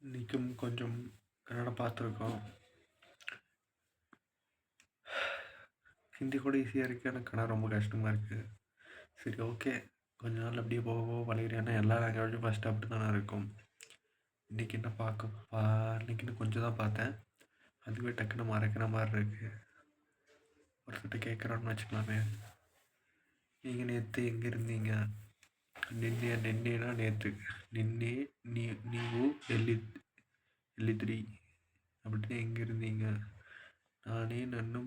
இன்றைக்கும் கொஞ்சம் கன்னடம் பார்த்துருக்கோம். ஹிந்தி கூட ஈஸியாக இருக்குது, எனக்கு கன்னடம் ரொம்ப கஷ்டமாக இருக்குது. சரி, ஓகே, கொஞ்ச நாள் அப்படியே போக போக பழகிறேன். ஏன்னா எல்லா லாங்குவேஜும் ஃபஸ்ட்டு அப்படி தானே இருக்கும். இன்றைக்கி என்ன இன்றைக்கின்னு கொஞ்சம் தான் பார்த்தேன். அதுவே டக்குன்னு மறக்கிற மாதிரி இருக்குது. ஒருத்தர்கிட்ட கேட்குறோன்னு வச்சுக்கலாமே, நீங்கள் நேற்று எங்கே இருந்தீங்க? நின்னேனா நேற்று, நின்னே நீவு எல்லித்ரி அப்படின்னு எங்கே இருந்தீங்க? நானே நன்னு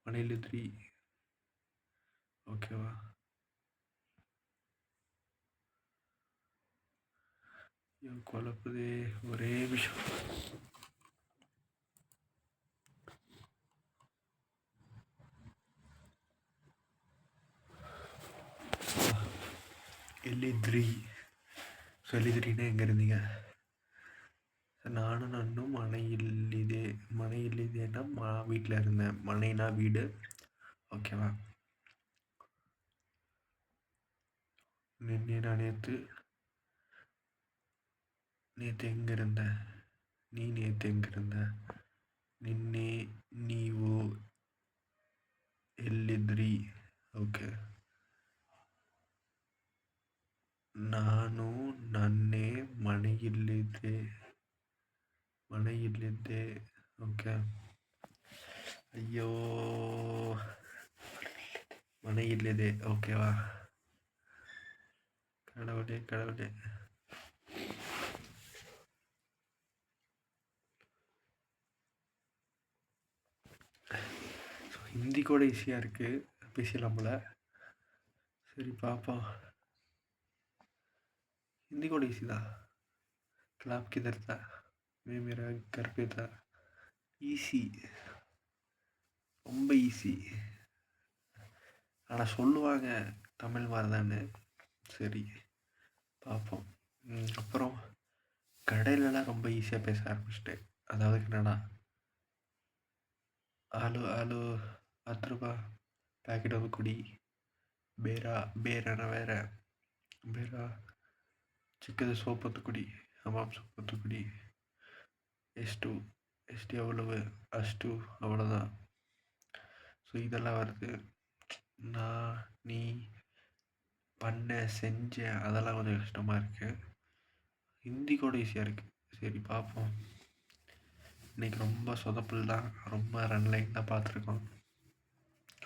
மனையிலித்ரி. ஓகேவா? குழப்புதே, ஒரே விஷயம். எல்லித்ரின்னா எங்கே இருந்தீங்க? நானும் நன்னும் மனையில்லிதேன்னா வீட்டில் இருந்தேன். மனைனா வீடு. ஓகேவா? நின்னேனா நேற்று எங்கே இருந்த? நீ நேற்று எங்கே இருந்த? நின்னே நீவு எல்லித்ரி. ஓகே. ನಾನು ನನ್ನೆ ಮನೆಯಲ್ಲಿದ್ದೆ. ಓಕೆ. ಅಯ್ಯೋ, ಮನೆಯಲ್ಲಿದೆ. ಓಕೆವಾ? கடவுளே. ஹிந்தி கூட ஈஸியாக இருக்குது, பேசலாம் போல. சரி, பார்ப்போம். हिंदी கூட ஈஸி தான். क्लाप किधर था? मैं मेरा घर पे था. ஈஸி, ரொம்ப ஈஸி. ஆனால் சொல்லுவாங்க தமிழ் மாதிரி தானே. சரி, பார்ப்போம். அப்புறம் கடையிலலாம் ரொம்ப ஈஸியாக பேச ஆரம்பிச்சிட்டேன். அதாவது கன்னடா. ஆலு 10 ರೂಪಾಯಿ ಪ್ಯಾಕೆಟ್ ಒಂದು ಕೊಡಿ. ಬೇರನ ಬೇರೆ ಚಿಕ್ಕದು ಸೋಪ್ ಒಂದು ಕೊಡಿ. ಹಮಾಮ್ ಸೋಪ್ ಒಂದು ಕೊಡಿ. ಎಷ್ಟು எவ்வளவு? அஷ்டு, அவ்வளோதான். ஸோ இதெல்லாம் வருது. நான், நீ, பண்ண, செஞ்ச, அதெல்லாம் கொஞ்சம் கஷ்டமாக இருக்குது. ஹிந்தி கூட ஈஸியாக இருக்குது. சரி, பார்ப்போம். இன்றைக்கி ரொம்ப சொதப்பல் தான். ரொம்ப ரன்லைன் தான் பார்த்துருக்கோம்.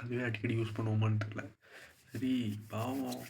அதுவே அடிக்கடி யூஸ் பண்ணுவோமான்னு தெரியல. சரி, பாவம்.